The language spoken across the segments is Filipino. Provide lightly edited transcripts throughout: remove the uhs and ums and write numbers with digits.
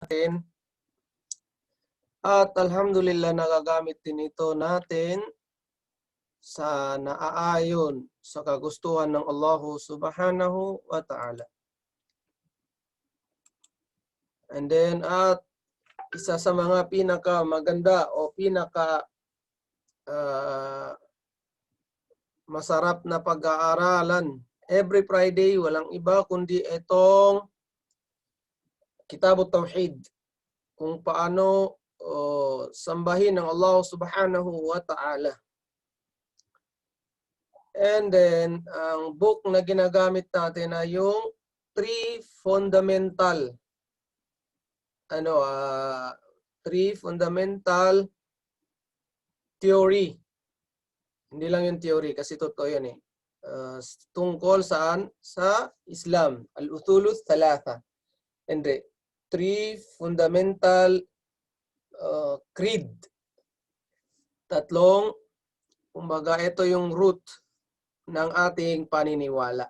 natin. At alhamdulillah nagagamit din ito natin sa naaayon sa kagustuhan ng Allah subhanahu wa ta'ala. And then at isa sa mga pinaka maganda o pinaka masarap na pag-aaralan every Friday, walang iba kundi itong Kitab Tauhid, kung paano sambahin ng Allah subhanahu wa ta'ala. And then, ang book na ginagamit natin ay yung three fundamental theory. Hindi lang yung theory kasi totoo yan eh. Tungkol saan? Sa Islam. Al-Uthulus Thalatha. Hindi. Three fundamental creed. Tatlong, kumbaga ito yung root ng ating paniniwala.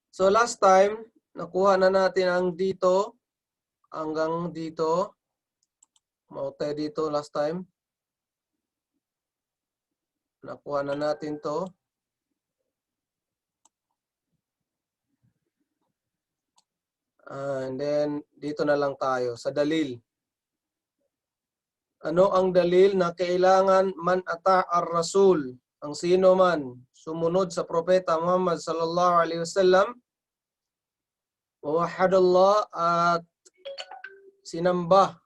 So last time, nakuha na natin ang dito, hanggang dito. Maute dito last time. Nakuha na natin to. And then, dito na lang tayo sa dalil. Ano ang dalil na kailangan man ata'ar rasul, ang sino man sumunod sa propeta Muhammad sallallahu alaihi wasallam, wahadallah, at sinamba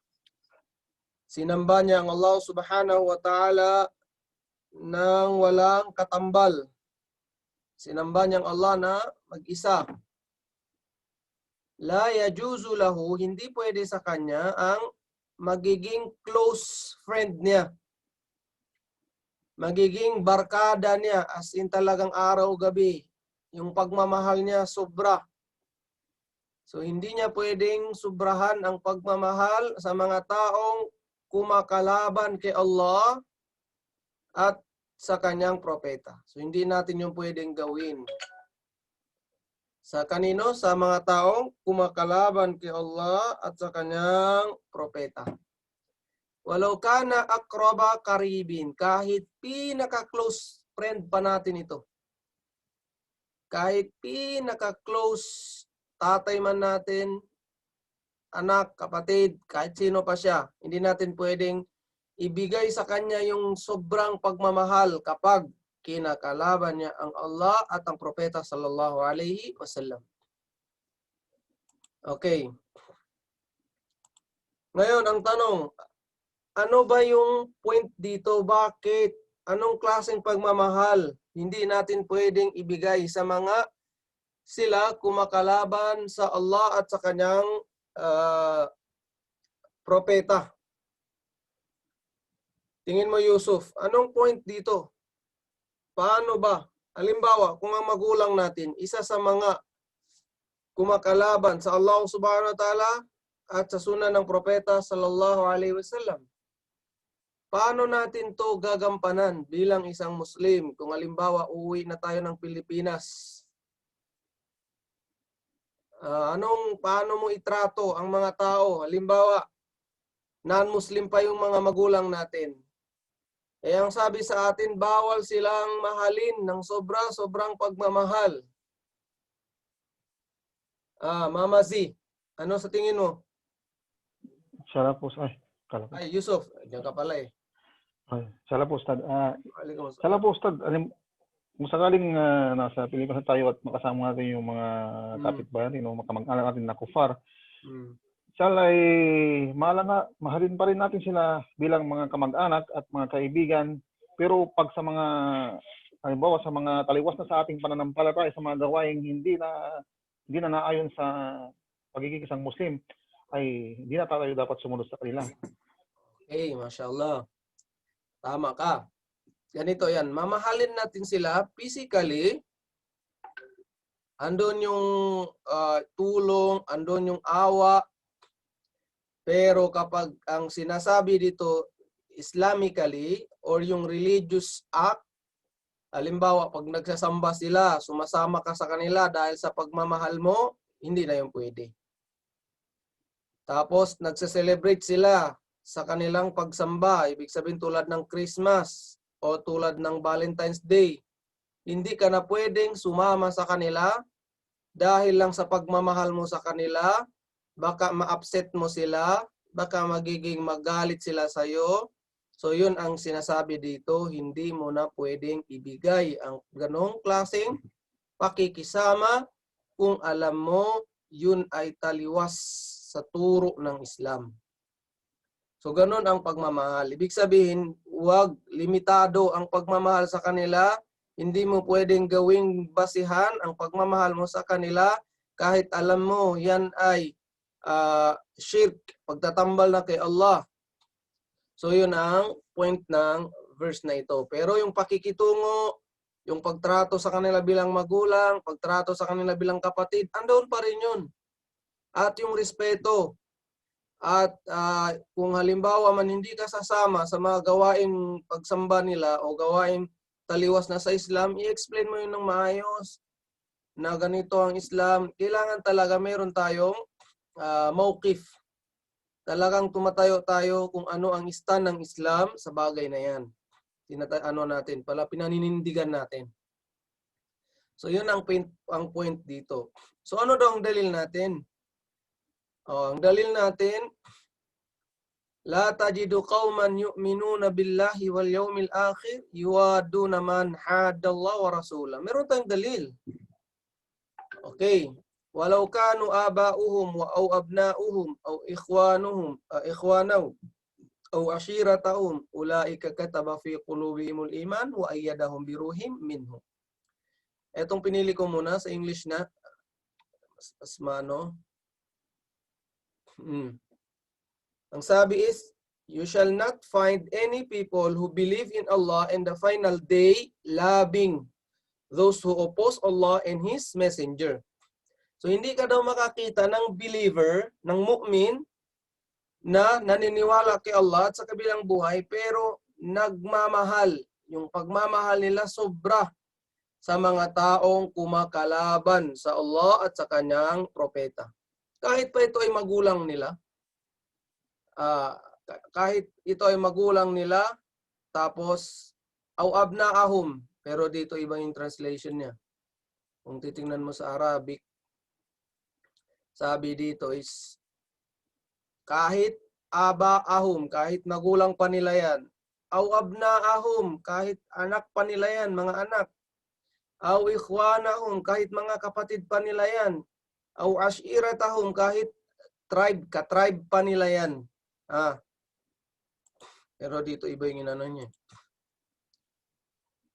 niya ang Allah subhanahu wa ta'ala nang walang katambal. Sinamba niya ang Allah na mag-isa. La yajuzu lahu, hindi pwede sa kanya ang magiging close friend niya. Magiging barkada niya, as in talagang araw-gabi. Yung pagmamahal niya sobra. So hindi niya pwedeng sobrahan ang pagmamahal sa mga taong kumakalaban kay Allah at sa kanyang propeta. So hindi natin yung pwedeng gawin. Sa kanino? Sa mga taong kumakalaban kay Allah at sa kanyang propeta. Walau kana akraba karibin, kahit pinaka-close friend pa natin ito. Kahit pinaka-close tatay man natin, anak, kapatid, kahit sino pa siya, hindi natin pwedeng ibigay sa kanya yung sobrang pagmamahal kapag kinakalaban niya ang Allah at ang propeta sallallahu alaihi wasallam. Okay. Ngayon, ang tanong, ano ba yung point dito? Bakit? Anong klaseng pagmamahal hindi natin pwedeng ibigay sa mga sila kumakalaban sa Allah at sa kanyang propeta? Tingin mo, Yusuf, anong point dito? Paano ba? Halimbawa, kung ang magulang natin, isa sa mga kumakalaban sa Allah subhanahu wa ta'ala at sa sunan ng propeta sallallahu alaihi wasallam, paano natin to gagampanan bilang isang Muslim? Kung halimbawa, uuwi na tayo ng Pilipinas, paano mo itrato ang mga tao? Halimbawa, non-Muslim pa yung mga magulang natin. Eh, ang sabi sa atin, bawal silang mahalin ng sobrang pagmamahal. Mama Z, ano sa tingin mo? Salah po, Ay, Yusuf, diyan ka pala eh. Salah po, Ustad. Salah po, Ustad. Kung sakaling nasa Pilipinas tayo at makasama natin yung mga kapitbahay, makamag-anak natin na kufar, ay mahalin pa rin natin sila bilang mga kamag-anak at mga kaibigan. Pero pag sa mga, halimbawa sa mga taliwas na sa ating pananampalataya, sa mga gawaing hindi na naayon sa pagiging isang Muslim, ay hindi na tayo dapat sumunod sa kanila. Okay, mashallah. Tama ka. Ganito yan, mamahalin natin sila physically. Andun yung tulong, andun yung awa. Pero kapag ang sinasabi dito Islamically or yung religious act, halimbawa pag nagsasamba sila, sumasama ka sa kanila dahil sa pagmamahal mo, hindi na yung pwede. Tapos nagse-celebrate sila sa kanilang pagsamba. Ibig sabihin tulad ng Christmas o tulad ng Valentine's Day. Hindi ka na pwedeng sumama sa kanila dahil lang sa pagmamahal mo sa kanila. Baka ma-upset mo sila, baka magiging magalit sila sa iyo. So yun ang sinasabi dito, hindi mo na pwedeng ibigay ang ganong klaseng pakikisama kung alam mo yun ay taliwas sa turo ng Islam. So ganon ang pagmamahal. Ibig sabihin, huwag limitado ang pagmamahal sa kanila. Hindi mo pwedeng gawing basihan ang pagmamahal mo sa kanila kahit alam mo yan ay shirk, pagtatambal na kay Allah. So yun ang point ng verse na ito. Pero yung pakikitungo, yung pagtrato sa kanila bilang magulang, pagtrato sa kanila bilang kapatid, andoon pa rin yun. At yung respeto. At kung halimbawa man hindi ka sasama sa mga gawaing pagsamba nila o gawaing taliwas na sa Islam, i-explain mo yun ng maayos na ganito ang Islam. Kailangan talaga meron tayong mawqif. Talagang tumatayo tayo kung ano ang stand ng Islam sa bagay na yan. Pinaninindigan natin. So yun ang point dito. So ano daw ang dalil natin? Ang dalil natin, la tajidu qauman yu'minuna billahi wal yawmil akhir yuwaduna man hadallahu wa rasulah. Meron tayong dalil. Okay. Walau kanu aba'uhum wa aw abna'uhum aw ikhwanahu aw ashiratahum ulaika kataba fi qulubihimul iman wa ayyadahum biruhim minhu. Etong pinili ko muna sa English na asmano. Ang sabi is, you shall not find any people who believe in Allah and the final day loving those who oppose Allah and His messenger. So hindi ka daw makakita ng believer, ng mu'min, na naniniwala kay Allah at sa kabilang buhay, pero nagmamahal. Yung pagmamahal nila sobra sa mga taong kumakalaban sa Allah at sa kanyang propeta. Kahit pa ito ay magulang nila, tapos, aw abnaahum, pero dito iba yung translation niya. Kung titingnan mo sa Arabic, sabi dito is, kahit abaahum, kahit magulang pa nila yan. Aw abnaahum, kahit anak pa nila yan, mga anak. Aw ikhwanahum, kahit mga kapatid pa nila yan. Aw ashiratahum, kahit ka-tribe pa nila yan. Pero dito iba yung inano niya.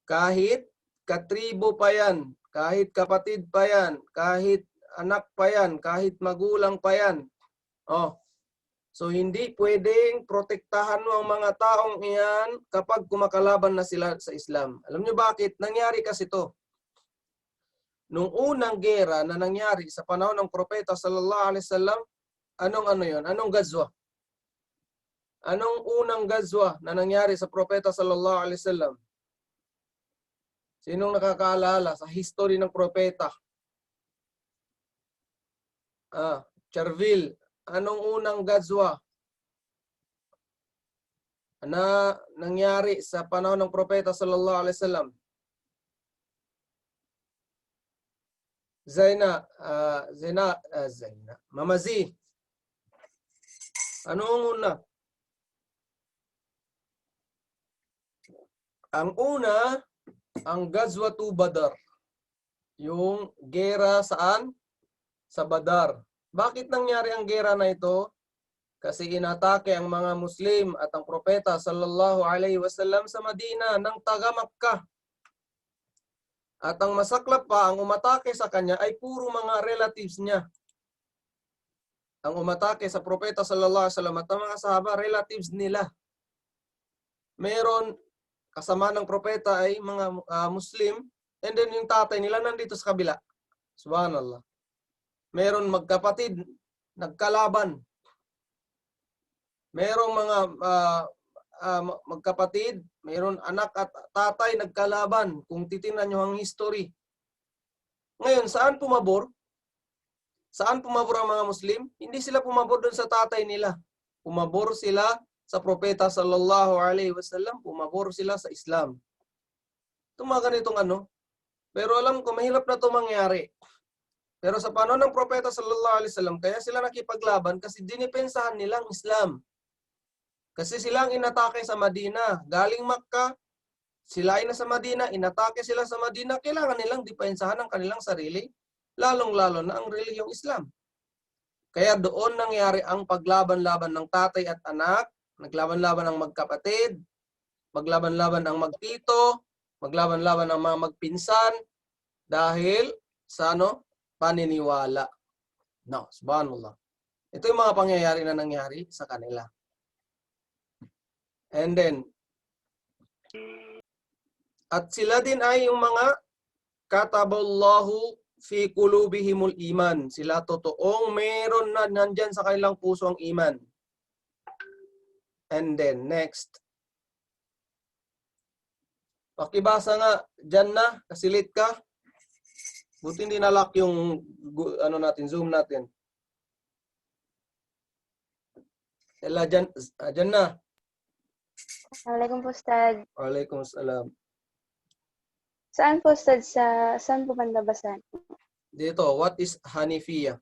Kahit katribo pa yan, kahit kapatid pa yan, kahit anak pa yan, kahit magulang pa yan. So hindi pwedeng protektahan mo ang mga taong iyan kapag kumakalaban na sila sa Islam. Alam niyo bakit? Nangyari kasi to. Nung unang gera na nangyari sa panahon ng propeta sallallahu alaihi wasallam, Anong gazwa? Anong unang gazwa na nangyari sa propeta sallallahu alaihi wasallam? Sinong nakakaalala sa history ng propeta? Charville, anong unang gazwa na nangyari sa panahon ng propeta sallallahu alaihi wasallam? Zaina, Mama Z. Anong una? Ang una, ang Gazwatu Badar. Yung gera saan? Sa Badar. Bakit nangyari ang gera na ito? Kasi inatake ang mga Muslim at ang propeta sallallahu alaihi wasallam sa Madina ng taga Makkah. At ang masaklap pa, ang umatake sa kanya ay puro mga relatives niya. Ang umatake sa propeta sallallahu alaihi wasallam at ang mga sahaba, relatives nila. Meron kasama ng propeta ay mga Muslim, and then yung tatay nila nandito sa kabila. Subhanallah. Meron magkapatid, nagkalaban. Merong mga magkapatid, mayroon anak at tatay nagkalaban. Kung titingnan nyo ang history. Ngayon, saan pumabor? Saan pumabor ang mga Muslim? Hindi sila pumabor doon sa tatay nila. Pumabor sila sa propeta sallallahu alaihi wasallam, pumabor sila sa Islam. Ito mga ganitong ano. Pero alam ko, mahirap na ito mangyari. Pero sa panahon ng propeta sallallahu alaihi wasallam, kaya sila nakipaglaban kasi dinipensahan nilang Islam. Kasi sila ang inatake sa Madina. Galing Makkah, sila ay nasa Madina, inatake sila sa Madina, kailangan nilang depensahan ang kanilang sarili, lalong-lalo na ang relihiyong Islam. Kaya doon nangyari ang paglaban-laban ng tatay at anak, naglaban-laban ang magkapatid, maglaban-laban ang magtito, maglaban-laban ang mga magpinsan, dahil sa paniniwala. No, subhanallah. Ito yung mga pangyayari na nangyari sa kanila. And then, at sila din ay yung mga kataballahu fi qulubihimul iman. Sila totoong meron na nandyan sa kanilang puso ang iman. And then, next. Pakibasa nga, dyan na, kasilit ka. Buti hindi nalock yung Zoom natin. Ella, dyan na. Assalamualaikum po, Ustad. Waalaikumsalam. Saan po, Ustad? Saan po banda basahan? Dito, what is Hanifiyah?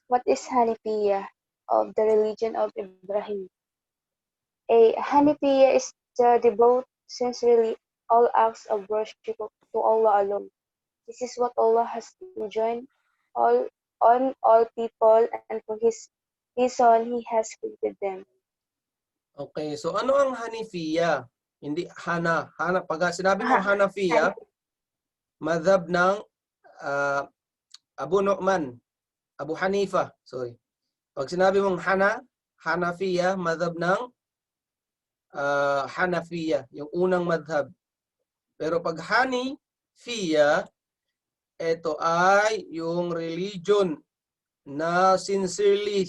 What is Hanifiyah of the religion of Ibrahim? A Hanifiyah is the devote sincerely all acts of worship to Allah alone. This is what Allah has enjoined on all people, and for His Son He has created them. Okay, so ano ang Hanifiyah? Hindi Hana. Pag sinabi mo Hanafiyah, madhab ng Abu Hanifa. Sorry. Pag sinabi mong Hanafiyah, madhab ng Hanafiyah, yung unang madhab. Pero pag Hanifiyah, ito ay yung religion na sincerely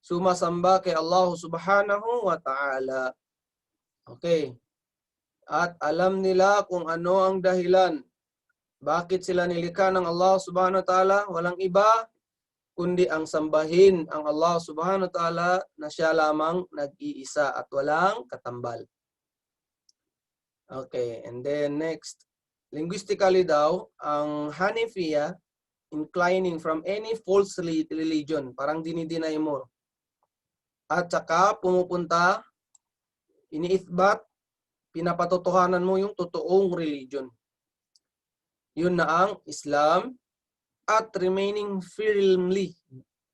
sumasamba kay Allah subhanahu wa ta'ala. Okay. At alam nila kung ano ang dahilan. Bakit sila nilikha ng Allah subhanahu wa ta'ala? Walang iba kundi ang sambahin ang Allah subhanahu wa ta'ala na siya lamang nag-iisa at walang katambal. Okay, and then next. Linguistically daw, ang Hanifiyah, inclining from any false religion, parang dinideny mo. At saka pumupunta, iniithbat, pinapatotohanan mo yung totoong religion. Yun na ang Islam, at remaining firmly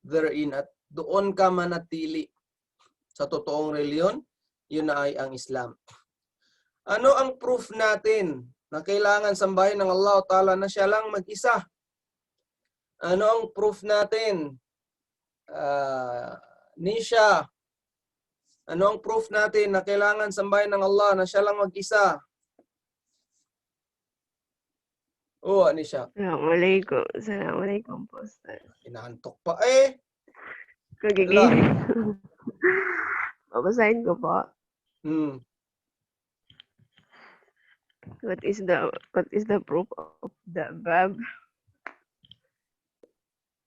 therein, at doon ka manatili sa totoong reliyon, yun na ay ang Islam. Ano ang proof natin na kailangan sambahin ng Allah Ta'ala na siya lang mag-isa? Ano ang proof natin? Nisha, ano ang proof natin na kailangan sambahin ng Allah na siya lang mag-isa? Oh, Anisha. Assalamualaikum po, Ustad. Inaantok pa eh. Kagigising. Babasahin ko po. What is the proof of the verb?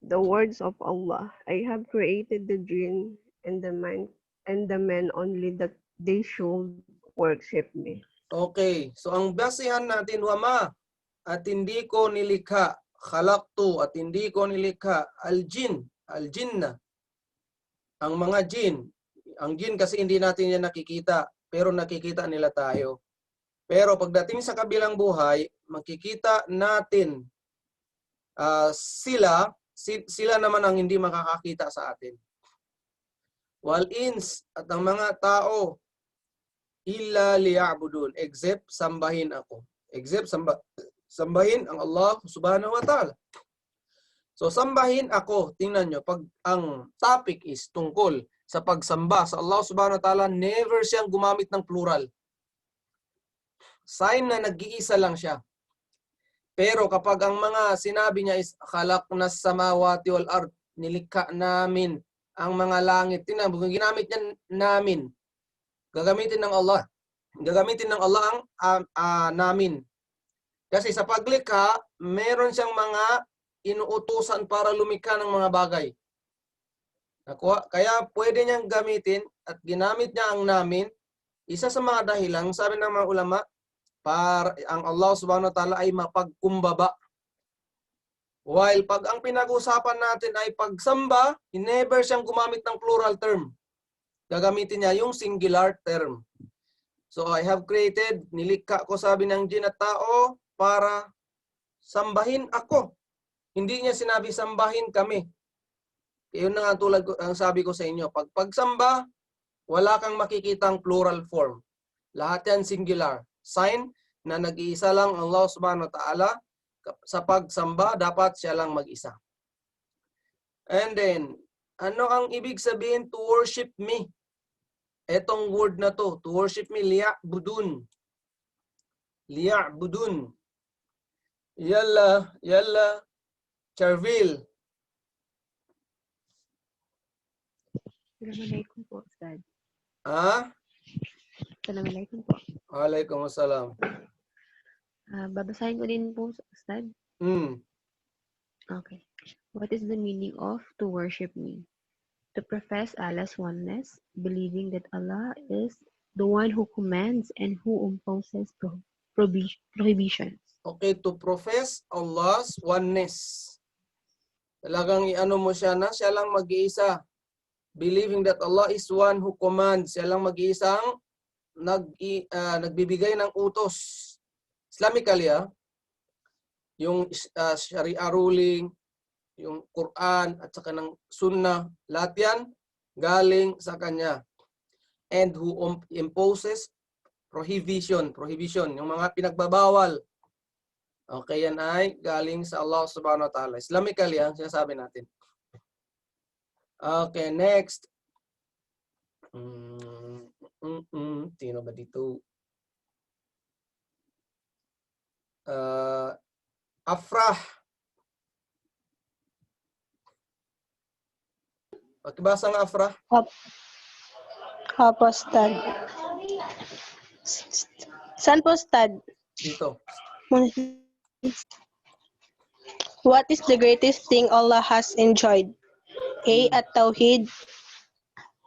The words of Allah. I have created the jinn and the men only that they should worship me. Okay. So ang basihan natin, wama, at hindi ko nilikha, khalaqtu, at hindi ko nilikha, al-jinna, ang mga jin. Ang jin kasi hindi natin yan nakikita, pero nakikita nila tayo. Pero pagdating sa kabilang buhay, makikita natin sila naman ang hindi makakakita sa atin. Wal ins, at ang mga tao, illa liya'budun, except sambahin ako. Except sambahin ang Allah subhanahu wa ta'ala. So sambahin ako, tingnan nyo, pag ang topic is tungkol sa pagsamba sa Allah subhanahu wa ta'ala, never siyang gumamit ng plural. Sign na nag-iisa lang siya. Pero kapag ang mga sinabi niya is khalaqnas samawati wal ard, nilikha namin ang mga langit, ginamit niya namin. Gagamitin ng Allah ang namin. Kasi sa paglikha, meron siyang mga inuutusan para lumikha ng mga bagay. Kaya pwede niyang gamitin at ginamit niya ang namin. Isa sa mga dahilan, sabi ng mga ulama, para ang Allah subhanahu wa ta'ala ay mapagkumbaba. While pag ang pinag-usapan natin ay pagsamba, never siyang gumamit ng plural term. Gagamitin niya yung singular term. So I have created, nilikha ko, sabi ng jinn at tao, para sambahin ako. Hindi niya sinabi sambahin kami. Yun na nga tulad ang sabi ko sa inyo. Pag pagsamba, wala kang makikitang plural form. Lahat yan singular. Sign na nag-iisa lang Allah subhanahu wa ta'ala. Sa pagsamba, dapat siya lang mag-isa. And then, ano ang ibig sabihin to worship me? Etong word na to worship me, liya'budun. Liya'budun. Yalla, Charville. Assalamualaikum po, Ustad. Assalamualaikum po. Waalaikumsalam. Babasahin ko din po, Ustad. Okay. What is the meaning of to worship me? To profess Allah's oneness, believing that Allah is the one who commands and who imposes prohibitions. Okay, to profess Allah's oneness. Talagang iano mo siya na siya lang mag-iisa. Believing that Allah is one who commands. Siya lang mag-iisang nagbibigay ng utos. Islamically, yung Sharia ruling, yung Quran at saka ng Sunnah, lahat yan galing sa Kanya. And who imposes prohibition, yung mga pinagbabawal. Okay, yan ay galing sa Allah subhanahu wa ta'ala. Islamically, sinasabi natin. Okay, next. Sino ba dito? Afrah. Pakibasa nga, Afrah. Opo, Ustad. Saan po, Ustad? Dito. What is the greatest thing Allah has enjoyed? A. At-Tawhid,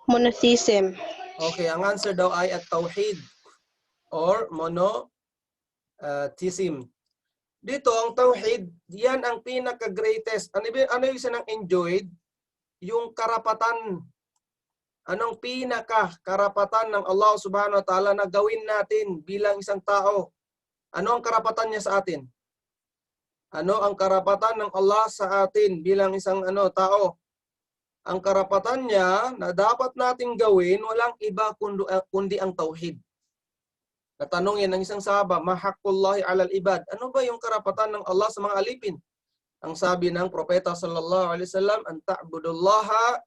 monotheism. Okay, ang answer daw ay at-Tawhid or monotheism. Dito, ang Tawhid, yan ang pinaka-greatest. Ano yung isa ng enjoyed? Yung karapatan. Anong pinaka-karapatan ng Allah subhanahu wa ta'ala na gawin natin bilang isang tao? Ano ang karapatan niya sa atin? Ano ang karapatan ng Allah sa atin bilang isang tao? Ang karapatan niya na dapat nating gawin, walang iba kundi ang tauhid. Natanong yan ng isang sahaba, ma haqqullahi 'alal ibad? Ano ba yung karapatan ng Allah sa mga alipin? Ang sabi ng propeta sallallahu alaihi wasallam, an ta'budullaha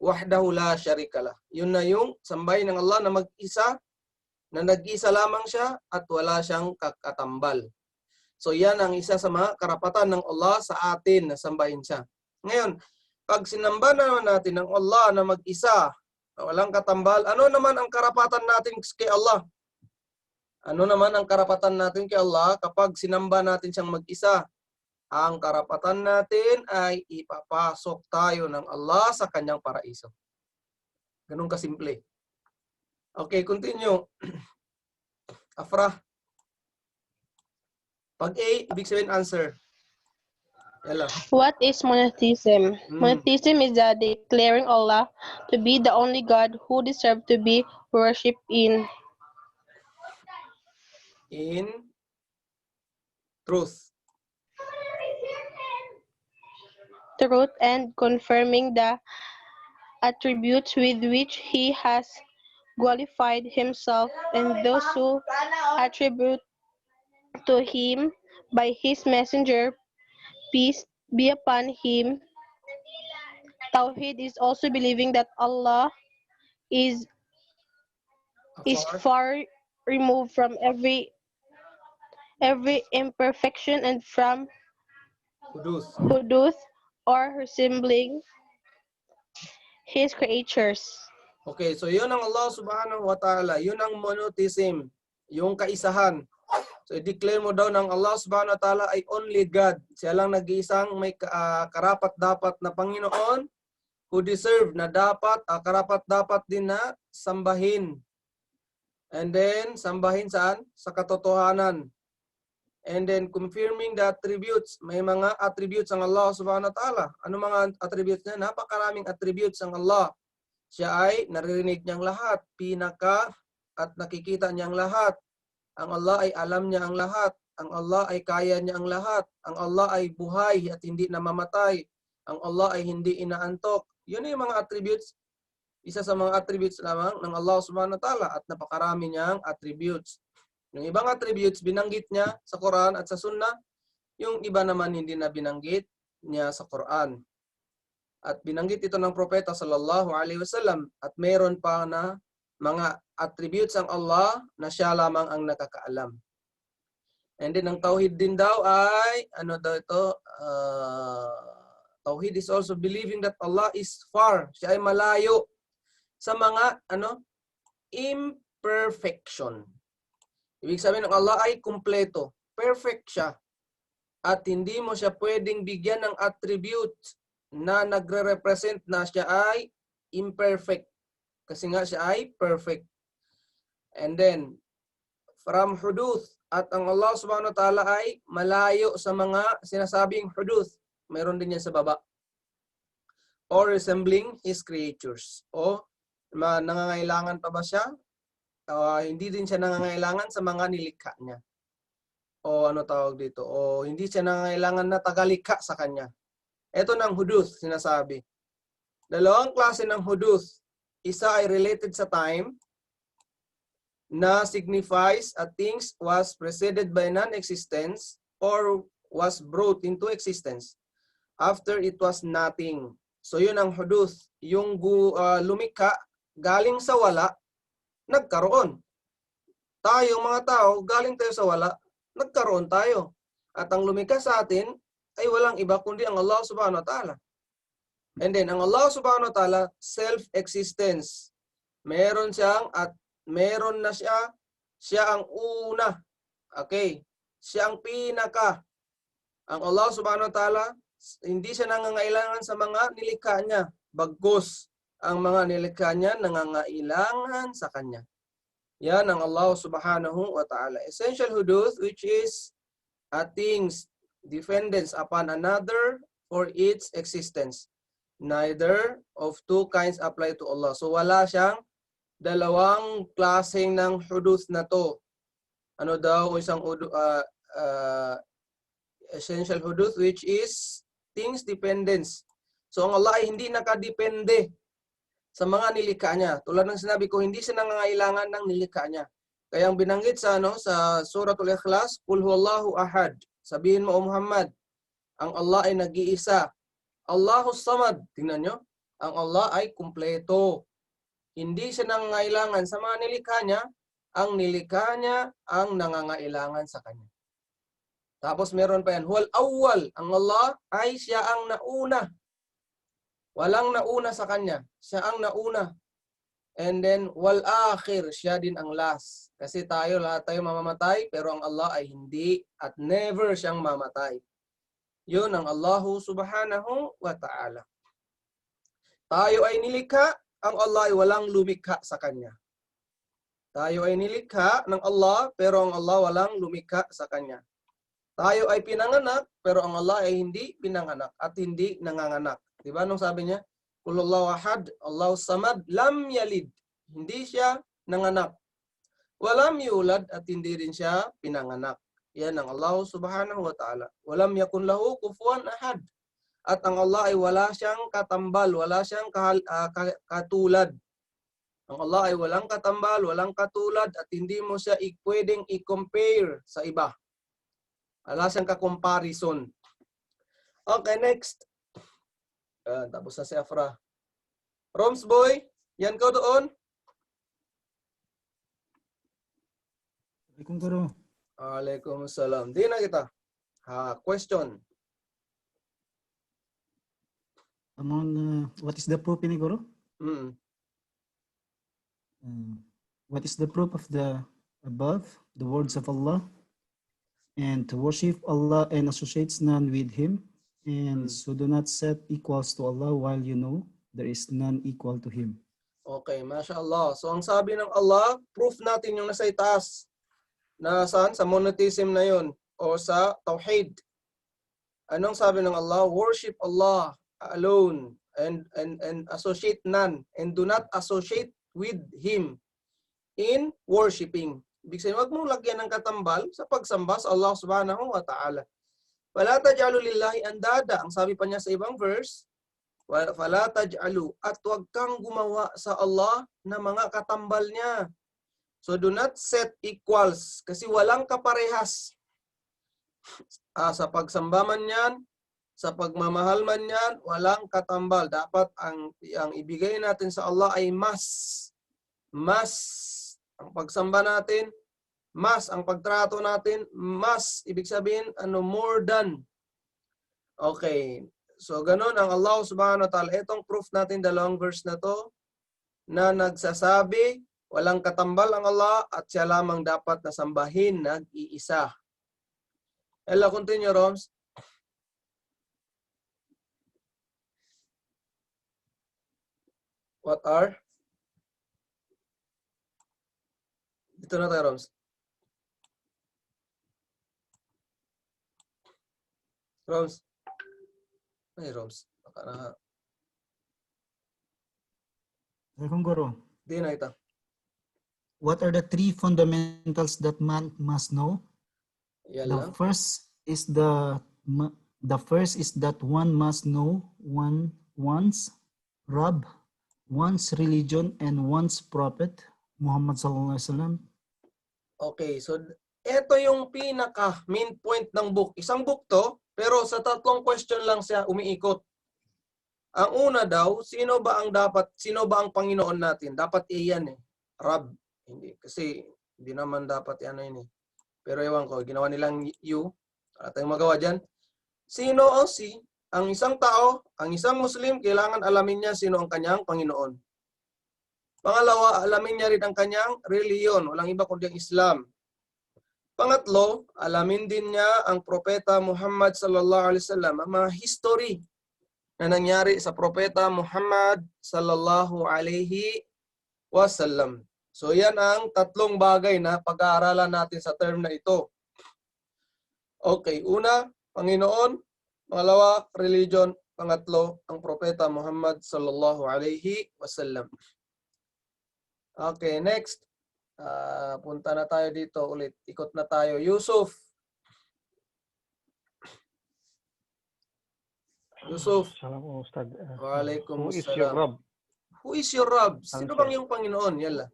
wahdahu la syarikalah. Yun na yung sambay ng Allah na mag-isa, na nag-isa lamang siya at wala siyang kakatambal. So yan ang isa sa mga karapatan ng Allah sa atin na sambahin siya. Ngayon, pag sinamba naman natin ng Allah na mag-isa, na walang katambal, ano naman ang karapatan natin kay Allah? Ano naman ang karapatan natin kay Allah kapag sinamba natin siyang mag-isa? Ang karapatan natin ay ipapasok tayo ng Allah sa kanyang paraiso. Ganun kasimple. Okay, continue. Afrah. Pag A, ibig sabihin answer. Yala. What is monotheism? Monotheism is the declaring Allah to be the only God who deserves to be worshipped in truth. Truth and confirming the attributes with which He has qualified Himself and those who attribute to Him by His messenger, peace be upon him. Tawhid is also believing that Allah is far removed from every imperfection and from huduth or resembling His creatures. Okay, so yun ang Allah subhanahu wa ta'ala. Yun ang monotheism, yung kaisahan. So i-declare mo daw ng Allah subhanahu wa ta'ala ay only God. Siya lang nag-iisang may karapat-dapat na Panginoon who deserve na dapat, karapat-dapat din na sambahin. And then, sambahin saan? Sa katotohanan. And then, confirming the attributes. May mga attributes ang Allah subhanahu wa ta'ala. Ano mga attributes niya? Napakaraming attributes ang Allah. Siya ay naririnig niyang lahat, pinaka at nakikita niyang lahat. Ang Allah ay alam niya ang lahat. Ang Allah ay kaya niya ang lahat. Ang Allah ay buhay at hindi namamatay. Ang Allah ay hindi inaantok. Yun yung mga attributes. Isa sa mga attributes lamang ng Allah subhanahu wa ta'ala at napakarami niyang attributes. Yung ibang attributes, binanggit niya sa Quran at sa Sunnah. Yung iba naman hindi na binanggit niya sa Quran. At binanggit ito ng Propeta sallallahu alaihi wasallam. At meron pa na mga attributes ang Allah na siya lamang ang nakakaalam. And then ang tauhid din daw ay, ano daw ito? Tauhid is also believing that Allah is far. Siya ay malayo sa mga imperfection. Ibig sabihin ng Allah ay kumpleto. Perfect siya. At hindi mo siya pwedeng bigyan ng attribute na nagre-represent na siya ay imperfect. Kasi nga siya ay perfect. And then, from huduth. At ang Allah subhanahu wa ta'ala ay malayo sa mga sinasabing huduth. Mayroon din yan sa baba. Or resembling His creatures. O nangangailangan pa ba siya? Hindi din siya nangangailangan sa mga nilikha niya. O ano tawag dito? O hindi siya nangangailangan na tagalikha sa kanya. Ito ng huduth, sinasabi. Dalawang klase ng huduth. Isa ay related sa time na signifies a things was preceded by non-existence or was brought into existence after it was nothing. So yun ang huduth. Yung lumikha galing sa wala, nagkaroon. Tayong mga tao, galing tayo sa wala, nagkaroon tayo. At ang lumikha sa atin ay walang iba kundi ang Allah subhanahu wa ta'ala. And then, ang Allah subhanahu wa ta'ala, self-existence. Meron siyang at meron na siya. Siya ang una. Okay. Siya ang pinaka. Ang Allah subhanahu wa ta'ala, hindi siya nangangailangan sa mga nilikha niya. Bagkus, ang mga nilikha niya nangangailangan sa kanya. Yan ang Allah subhanahu wa ta'ala. Essential huduth, which is a thing's dependence upon another for its existence. Neither of two kinds apply to Allah. So wala siyang dalawang klaseng ng huduth na to. Ano daw isang essential huduth, which is things dependence. So ang Allah ay hindi nakadepende sa mga nilikha niya. Tulad ng sinabi ko, hindi siya nangangailangan ng nilikha niya. Kaya ang binanggit sa sa Suratul Ikhlas, Qul huwallahu ahad. Sabihin mo, O Muhammad, ang Allah ay nag-iisa. Allahus Samad. Tingnan nyo. Ang Allah ay kumpleto. Hindi siya nangangailangan sa mga nilikha niya. Ang nilikha niya ang nangangailangan sa kanya. Tapos meron pa yan. Huwal awwal. Ang Allah ay siya ang nauna. Walang nauna sa kanya. Siya ang nauna. And then, wal akhir. Siya din ang last. Kasi lahat tayo mamamatay. Pero ang Allah ay hindi at never siyang mamatay. Yun ang Allahu subhanahu wa ta'ala. Tayo ay nilikha, ang Allah ay walang lumikha sa kanya. Tayo ay nilikha ng Allah, pero ang Allah walang lumikha sa kanya. Tayo ay pinanganak, pero ang Allah ay hindi pinanganak at hindi nanganganak. Diba nung sabi niya, Qulullahu ahad, Allahus samad, lam yalid. Hindi siya nanganak. Walam yulad at hindi rin siya pinanganak. Yan ang Allah subhanahu wa ta'ala. Walam yakun lahu kufuwan ahad. At ang Allah ay wala siyang katambal, wala siyang katulad. Ang Allah ay walang katambal, walang katulad, at hindi mo siya pwedeng i-compare sa iba. Wala siyang ka-comparison. Okay, next. Tapos na si Afra. Roms boy, yan ka doon? Assalamualaikum guru. Waalaikumsalam. Di na kita. Question. Among what is the proof ini guru? What is the proof of the above, the words of Allah? and to worship Allah and associates none with Him, and so do not set equals to Allah while you know there is none equal to Him. Okay, mashallah. So ang sabi ng Allah, proof natin yung nasa itaas. Nasaan? Sa monotheism na yun o sa tauhid. Anong sabi ng Allah? Worship Allah alone and associate none and do not associate with Him in worshiping. Ibig sabihin, huwag mong lagyan ng katambal sa pagsamba sa Allah subhanahu wa ta'ala. Wala taj'alu lillahi andada. Ang sabi pa niya sa ibang verse, wala taj'alu, at huwag kang gumawa sa Allah na mga katambal niya. So do not set equals kasi walang kaparehas. Sa pagsamba man yan, sa pagmamahal man yan, walang katambal. Dapat ang ibigay natin sa Allah ay mas. Ang pagsamba natin, mas. Ang pagtrato natin, mas. Ibig sabihin, more than. Okay. So, ganun ang Allah subhanahu wa ta'ala. Itong proof natin, dalawang verse na to, na nagsasabi, walang katambal ang Allah at siya lamang dapat nasambahin, nag-iisa. Ella, continue, Roms. What are? Dito na tayo, Roms. Roms. Ay, Roms. Baka na. Welcome, Guru. Di na ito. What are the three fundamentals that man must know? Yan The lang. first is that one must know one's Rabb, one's religion, and one's prophet, Muhammad sallallahu alaihi wasallam. Okay, so ito yung pinaka main point ng book. Isang book to, pero sa tatlong question lang siya umiikot. Ang una daw, sino ba ang Panginoon natin? Dapat iyan Rab. Hindi kasi hindi naman dapat yan eh. Pero ewan ko, ginawa nilang you. Wala tayong magawa diyan. Sino o ang isang tao, ang isang Muslim, kailangan alamin niya sino ang kanyang Panginoon. Pangalawa, alamin niya rin ang kanyang reliyon. Walang iba kundi ang Islam. Pangatlo, alamin din niya ang propeta Muhammad sallallahu alaihi wasallam, ang mga history na nangyari sa propeta Muhammad sallallahu alaihi wasallam. So yan ang tatlong bagay na pag-aaralan natin sa term na ito. Okay, una, Panginoon. Pangalawa, religion. Pangatlo, ang propeta Muhammad sallallahu alaihi wasallam. Okay, next. Punta na tayo dito ulit. Ikot na tayo. Yusuf. Salam po, Ustad. Waalaikum Who is your assalam. Rabb? Who is your Rabb? Sino Answer. bang yung Panginoon? Yala.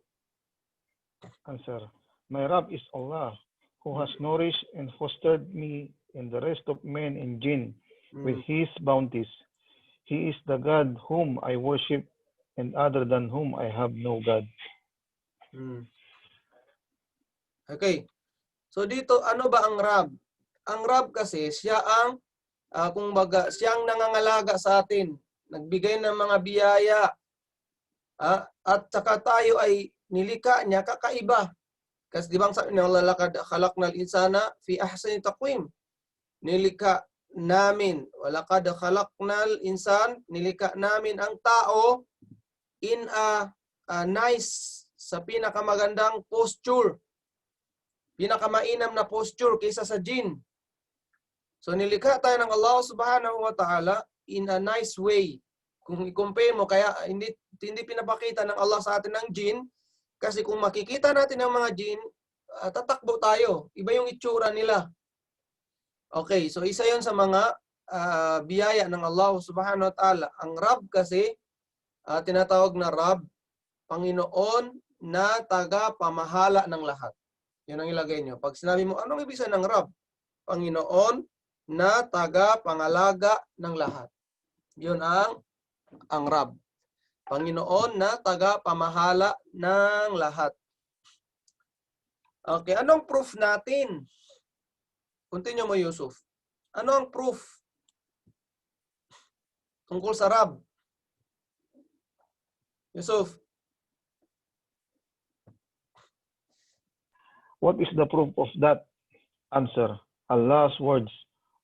Answer. My Rabb is Allah, who has nourished and fostered me and the rest of men and jinn with His bounties. He is the God whom I worship, and other than whom I have no God. Okay. So dito, ano ba ang Rabb? Ang Rabb kasi, siya ang, siyang nangangalaga sa atin. Nagbigay ng mga biyaya. At saka tayo ay nilikha niya kakaiba. Kasi di bang sabi ng lalakad, khalaqnal insana fi ahsani taqwim. Nilikha namin, walakad khalaqnal insan, nilikha namin ang tao in a nice, sa pinakamagandang posture. Pinakamainam na posture kaysa sa jinn. So nilikha tayo ng Allah subhanahu wa ta'ala in a nice way. Kung i-compare mo, kaya hindi pinapakita ng Allah sa atin ng jinn, kasi kung makikita natin ng mga jinn, tatakbo tayo. Iba yung itsura nila. Okay, so isa yon sa mga biyaya ng Allah subhanahu wa ta'ala. Ang Rabb kasi, tinatawag na Rabb, Panginoon na taga-pamahala ng lahat. Yun ang ilagay nyo. Pag sinabi mo, anong ibig sabihin ng Rabb? Panginoon na taga-pangalaga ng lahat. Yun ang Rabb. Panginoon na taga-pamahala ng lahat. Okay, anong proof natin? Continue mo, Yusuf. Ano ang proof tungkol sa Rabb? Yusuf. What is the proof of that? Answer. Allah's words.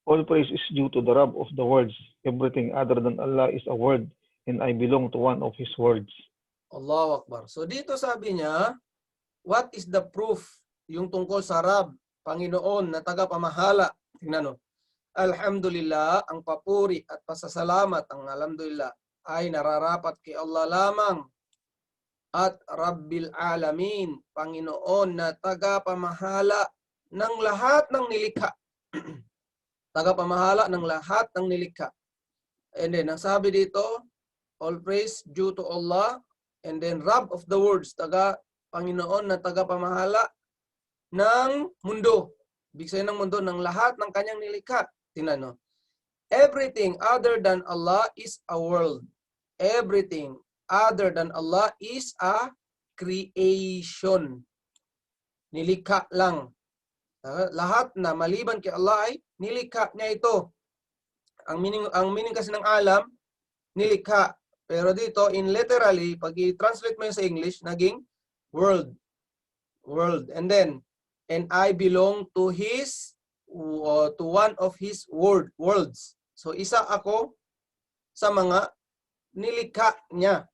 All praise is due to the Rabb of the words. Everything other than Allah is a word, and I belong to one of His words. Allahu Akbar. So dito sabi niya, what is the proof? Yung tungkol sa Rab, Panginoon na tagapamahala. Tingnan mo. Alhamdulillah, ang papuri at pasasalamat, ang alhamdulillah, ay nararapat kay Allah lamang. At Rabbil Alamin, Panginoon na tagapamahala ng lahat ng nilikha. Tagapamahala ng lahat ng nilikha. And then, ang sabi dito, all praise due to Allah. And then, Rabb of the words, Panginoon na tagapamahala ng mundo. Ibig sabihin ng mundo, ng lahat ng kanyang nilikha. Tingnan no? Everything other than Allah is a world. Everything other than Allah is a creation. Nilikha lang. Lahat na maliban kay Allah ay nilikha niya ito. Ang meaning kasi ng alam, nilikha. Pero dito, in literally, pag i-translate mo yun sa English, naging world. World. And then, and I belong to to one of His worlds. So, isa ako sa mga nilikha niya.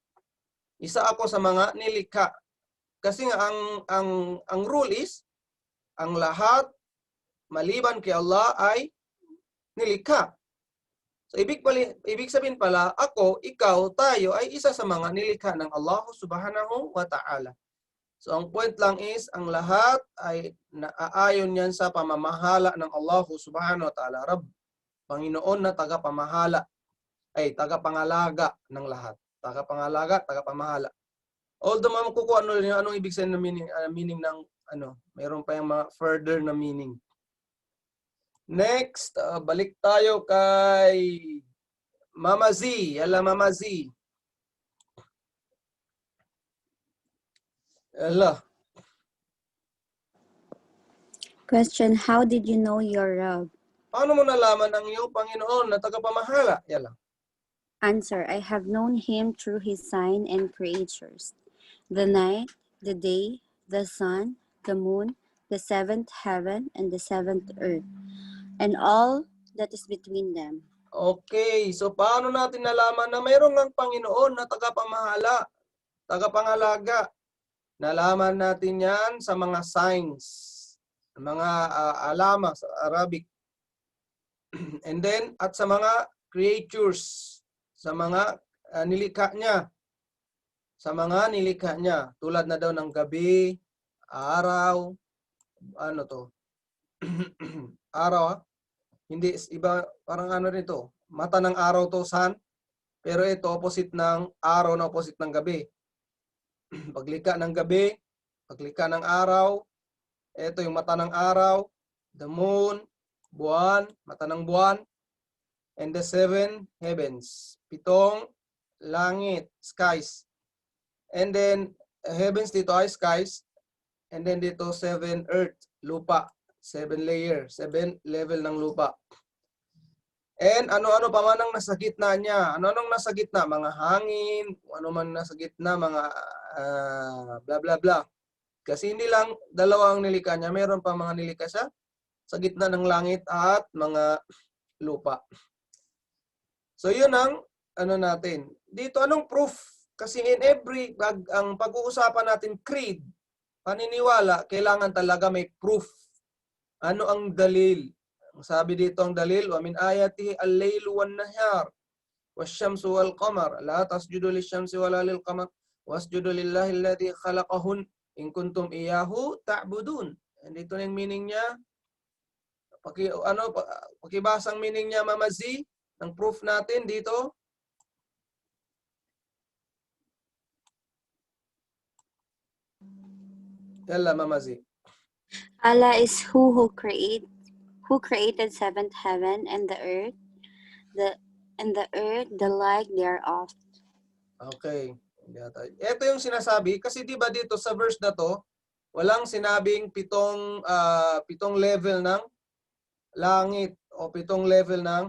Isa ako sa mga nilikha. Kasi nga, ang rule is, ang lahat, maliban kay Allah, ay nilikha. So, ibig sabihin pala, ako, ikaw, tayo, ay isa sa mga nilikha ng Allah subhanahu wa ta'ala. So, ang point lang is, ang lahat ay naaayon yan sa pamamahala ng Allah subhanahu wa ta'ala. Rabb, Panginoon na tagapamahala, ay tagapangalaga ng lahat. Tagapangalaga, tagapamahala. Although makukuha anong ibig sabihin ng meaning ng mayroon pa yung mga further na meaning. Next, balik tayo kay Mama Z. Yala, Mama Z. Yala. Question, how did you know your Rabb? Paano mo nalaman ang iyong Panginoon na tagapamahala? Yala. Answer, I have known Him through His sign and creatures. The night, the day, the sun, the moon, the seventh heaven, and the seventh earth, and all that is between them. Okay, so paano natin nalaman na mayroong ang Panginoon na tagapamahala, tagapangalaga? Nalaman natin yan sa mga signs, mga alama sa Arabic. And then, at sa mga creatures, sa mga nilikha niya. Sa mga nilikha niya. Tulad na daw ng gabi, araw, araw, hindi, iba, parang nito, mata ng araw to, sun, pero ito, opposite ng araw na opposite ng gabi. Paglikha ng gabi, paglikha ng araw, ito yung mata ng araw, the moon, buwan, mata ng buwan, and the seven heavens, 7 langit, skies. And then, heavens dito ay skies, and then dito 7 earth, lupa, 7 layer, 7 level ng lupa. And ano-ano pa man ang nasa gitna niya. Ano-anong nasa gitna? Mga hangin, ano man nasa gitna, mga bla bla bla. Kasi hindi lang dalawa ang nilikha niya, meron pa mga nilikha siya sa gitna ng langit at mga lupa. So yun ang natin. Dito anong proof? Kasi in every ang pag-uusapan natin creed, paniniwala, kailangan talaga may proof. Ano ang dalil? Sabi dito ang dalil, wa min ayatihi al-lailu wan-nahar wash-shamsu wal-qamar la tasjudu lish-shamsi wala lil-qamar wasjudu lillahi alladhi khalaqahun in kuntum iyyahu ta'budun. And dito yung meaning niya. Pakibasang meaning niya, Mama Z, ng proof natin dito. Yalla, Mama Z. Allah is who created seventh heaven and the earth, the like thereof. Okay. Ito yung sinasabi kasi 'di ba dito sa verse na to, walang sinabing pitong level ng langit o 7 level ng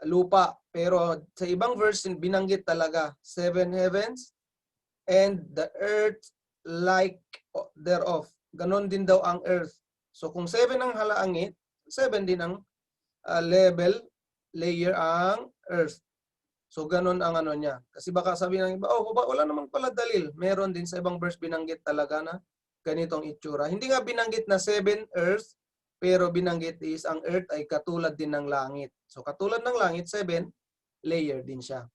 lupa. Pero sa ibang verse binanggit talaga 7 heavens and the earth like thereof. Ganon din daw ang earth. So kung 7 ang halangit, 7 din ang layer ang earth. So ganun ang ano niya. Kasi baka sabihin ng iba, oh, wala namang pala dalil. Meron din sa ibang verse binanggit talaga na ganitong itsura. Hindi nga binanggit na 7 earth, pero binanggit is ang earth ay katulad din ng langit. So katulad ng langit, 7 layer din siya.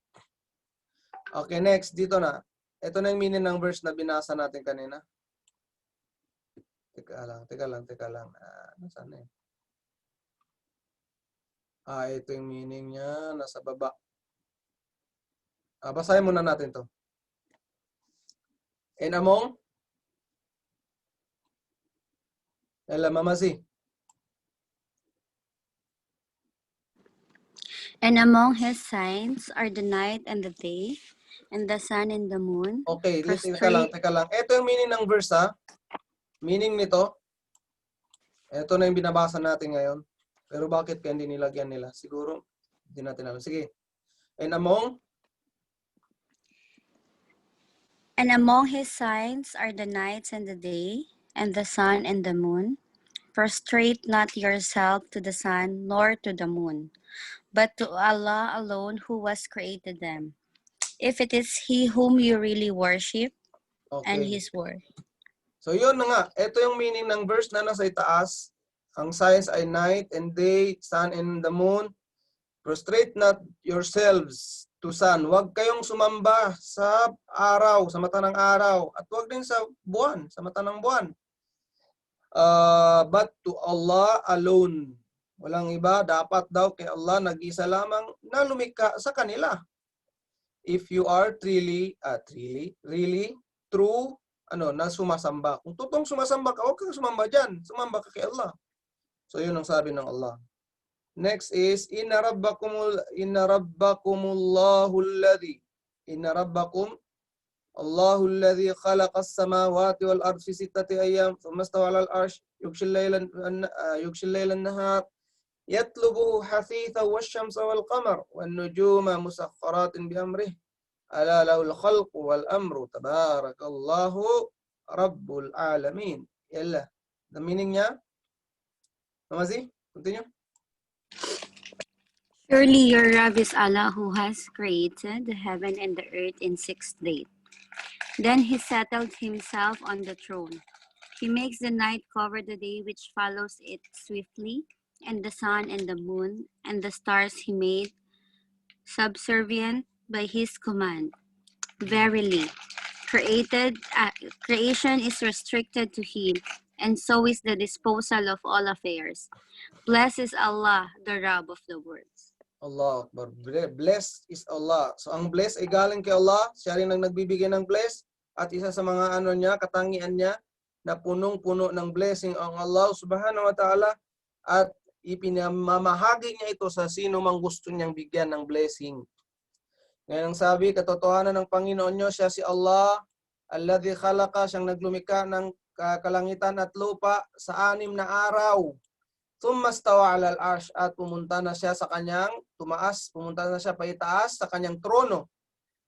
Okay, next dito na. Ito na yung meaning ng verse na binasa natin kanina. Teka lang. Nasaan na yun? Ito yung meaning niya. Nasa baba. Basahin muna natin to. And among Mamasi. And among his signs are the night and the day, and the sun and the moon. Okay, teka lang. Ito yung meaning ng verse, ha? Meaning nito, ito na yung binabasa natin ngayon. Pero bakit kaya hindi nilagyan nila? Siguro, hindi natin alam. Sige. And among his signs are the nights and the day, and the sun and the moon. Prostrate not yourself to the sun nor to the moon, but to Allah alone who has created them. If it is He whom you really worship, and His word. So yun na nga. Ito yung meaning ng verse na nasa itaas. Ang signs ay night and day, sun and the moon. Prostrate not yourselves to sun. Huwag kayong sumamba sa araw, sa mata ng araw. At huwag din sa buwan, sa mata ng buwan. But to Allah alone. Walang iba, dapat daw kay Allah nag-isa lamang na lumikha sa kanila. If you are really true, na sumasamba. Kung totoong sumasamba ka, huwag kang sumamba dyan. Sumamba ka kay Allah. So yun ang sabi ng Allah. Next is inna rabbakum Allahu alladhi khalaqa as-samawati wal ardi fi sittati ayyam thumma istawa 'ala al-'arsh yughshi al-layla an-nahar yatlubuhu hafithan wash-shamsa wal qamar wan nujuma musakhkharatin bi amrihi ala lahul khalqu wal amru tabarakallahu rabbul alamin. Yalla. The meaning niya? Mamazi, continue. Surely your Rabb is Allah who has created the heaven and the earth in 6 days. Then he settled himself on the throne. He makes the night cover the day which follows it swiftly, and the sun and the moon and the stars he made subservient by his command. Verily, creation is restricted to him, and so is the disposal of all affairs. Blessed is Allah, the Rabb of the worlds. Allah Akbar. Blessed is Allah. So ang bless ay galing kay Allah. Siya rin ang nagbibigay ng bless. At isa sa mga katangian niya na punong-puno ng blessing ang Allah subhanahu wa ta'ala. At ipinamamahagi niya ito sa sino mang gusto niyang bigyan ng blessing. Ngayon ang sabi, katotohanan ng Panginoon niyo, siya si Allah. Alladhi khalaqa, siyang naglumikha ng kalangitan at lupa sa 6 na araw. Thumma stawa 'ala al-'arsh, at pumunta na siya paitaas sa kanyang trono.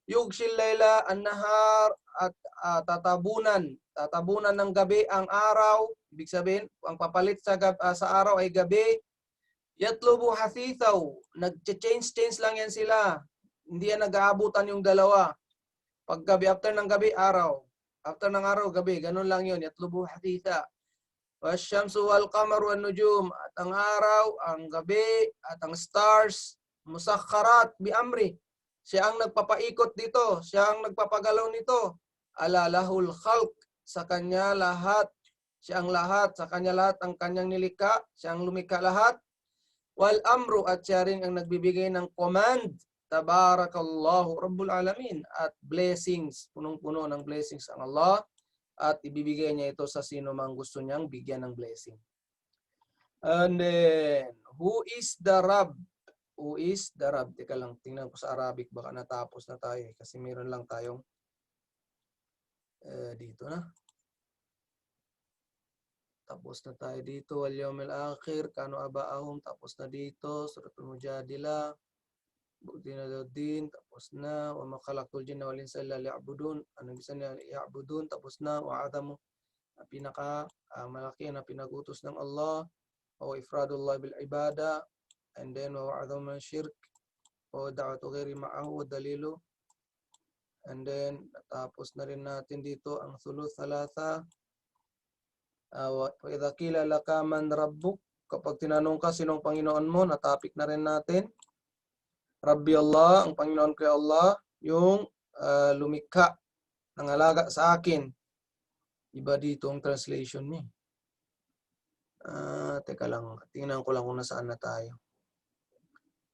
Yughshil layla an-nahar, at tatabunan ng gabi ang araw. Ibig sabihin, ang papalit sa araw ay gabi. Yatlubu hafithaw, nag-change lang yan sila. Hindi yan nag-aabutan yung dalawa. Pag gabi, after ng gabi, araw. After ng araw, gabi. Ganun lang yun. Yatlubu hafitha. Wasyamsu wal qamaru wan nujum, at ang araw, ang gabi, at ang stars, musakharat bi amri. Siya ang nagpapaikot dito, siya ang nagpapagalaw nito. Ala lahul khalq, sa kanya lahat, siya ang lahat, sa kanya lahat ang kanyang nilikha, siya ang lumikha lahat. Wal amru, at siya rin ang nagbibigay ng command. Tabarakallahu rabbul alamin, at blessings, punong-puno ng blessings ang Allah. At ibibigay niya ito sa sino mang gusto niyang bigyan ng blessing. And then, who is the Rabb? Who is the Rabb? Teka lang, tingnan ko sa Arabic. Baka natapos na tayo. Kasi meron lang tayong dito na. Tapos na tayo dito. Wal yawmil akhir. Kanu aba'ahum. Tapos na dito. Suratul Mujadilah. Din, tapos na. Wa makhalaqtul jinna wal insa illa liya'budun. Anong bisa niya ya'budun, tapos na. Wa adamu, pinaka malaki na pinagutos ng Allah. o ifradullah bil ibada, and then wa adhamu syirk o da'watu ghairi ma'ahu wa dalilu. And then tapos na rin natin dito ang thuluth thalatha. Wa idza qila laka man rabbuk, kapag tinanong ka sinong Panginoon mo, na topic na rin natin. Rabbi Allah, ang Panginoon ko Allah, yung lumikha ng alaga sa akin. Iba dito ang translation niya. Teka lang, tingnan ko lang kung nasaan na tayo.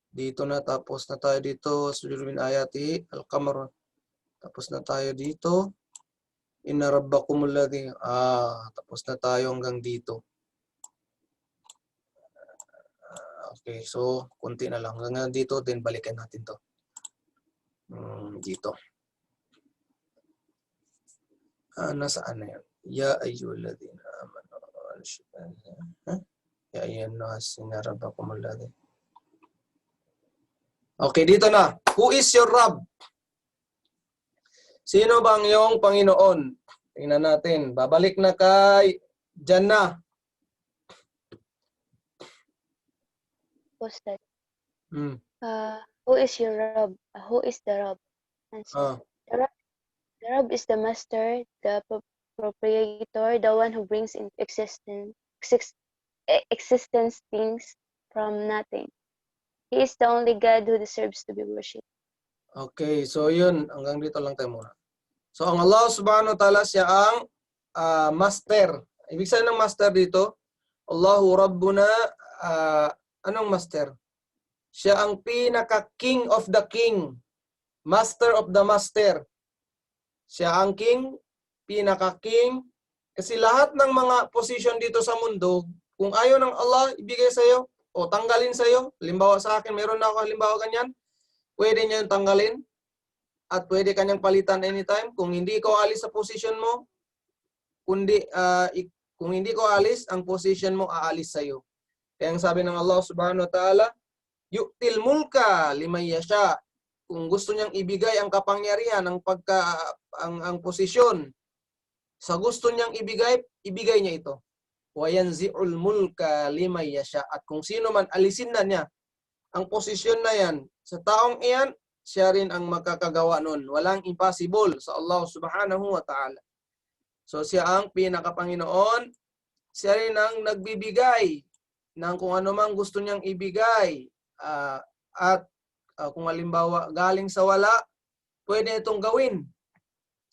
Dito na, tapos na tayo dito. Sujud min ayati, al-qamar. Tapos na tayo dito. Inna rabbakumul ladzi. Tapos na tayo hanggang dito. Okay, so kunti na lang. Hanggang dito, then balikan natin to. Dito. Nasaan na yan? Ya ayyuhalladzina amanu. Ya ayyuhan nas, inna rabbakumul ladzi. Okay, dito na. Who is your Rabb? Sino bang iyong Panginoon? Tingnan natin. Babalik na kay Jannah. Ustad. Hmm. Who is your Rabb? Who is the Rabb? Answer. The Rabb is the master, the proprietor, the one who brings into existence things from nothing. He is the only God who deserves to be worshipped. Okay, so yun. Hanggang dito lang tayo muna. So ang Allah subhanahu wa ta'ala, siya ang master. Ibig sabihin ng master dito, Allahu Rabbuna, anong master? Siya ang pinaka-king of the king. Master of the master. Siya ang king, pinaka-king. Kasi lahat ng mga position dito sa mundo, kung ayaw ng Allah ibigay sa iyo o tanggalin sa iyo, halimbawa sa akin, meron na ako halimbawa ganyan, pwede niya yung tanggalin at pwede kanyang palitan anytime. Kung hindi ko alis sa position mo, kung hindi ko alis, ang position mo aalis sa iyo. Kaya ang sabi ng Allah subhanahu wa ta'ala, yu'til mulka liman yasha. Kung gusto niyang ibigay ang kapangyarihan, ang posisyon, sa gusto niyang ibigay niya ito. Wa yanzi'ul mulka liman yasha. At kung sino man, alisin na niya ang posisyon na yan. Sa taong iyan, siya rin ang makakagawa nun. Walang impossible sa Allah subhanahu wa ta'ala. So siya ang pinakapanginoon. Siya rin ang nagbibigay ng kung ano mang gusto niyang ibigay. At kung halimbawa galing sa wala, pwede itong gawin.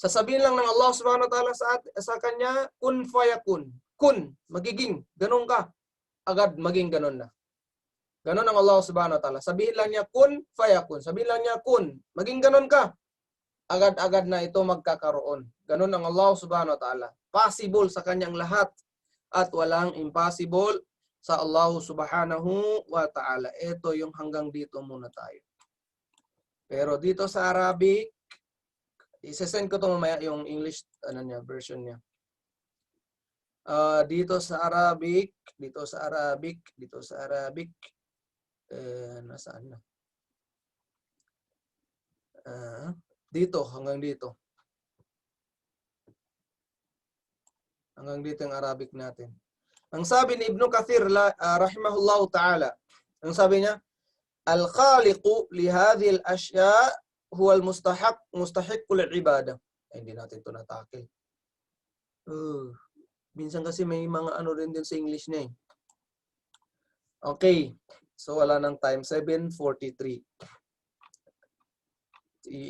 Sasabihin lang ng Allah subhanahu wa ta'ala sa kanya, kun fayakun. Kun, magiging, ganun ka. Agad maging ganun na. Ganun ang Allah subhanahu wa ta'ala. Sabihin lang niya, kun fayakun. Sabihin lang niya, kun, maging ganun ka. Agad-agad na ito magkakaroon. Ganun ang Allah subhanahu wa ta'ala. Possible sa kanyang lahat. At walang impossible sa Allah subhanahu wa ta'ala. Ito yung hanggang dito muna tayo. Pero dito sa Arabic, isesend ko ito mamaya yung English version niya. Dito sa Arabic, nasaan na? Dito, hanggang dito. Hanggang dito yung Arabic natin. Ang sabi ni Ibn Kathir, rahimahullahu ta'ala, ang sabi niya, al-khaliqu li hadhihi al-ashya huwa al-mustahiq lil-ibada. Hindi natin ito natakil. Minsan kasi may mga ano rin din sa English niya eh. Okay. So wala nang time. 7:43.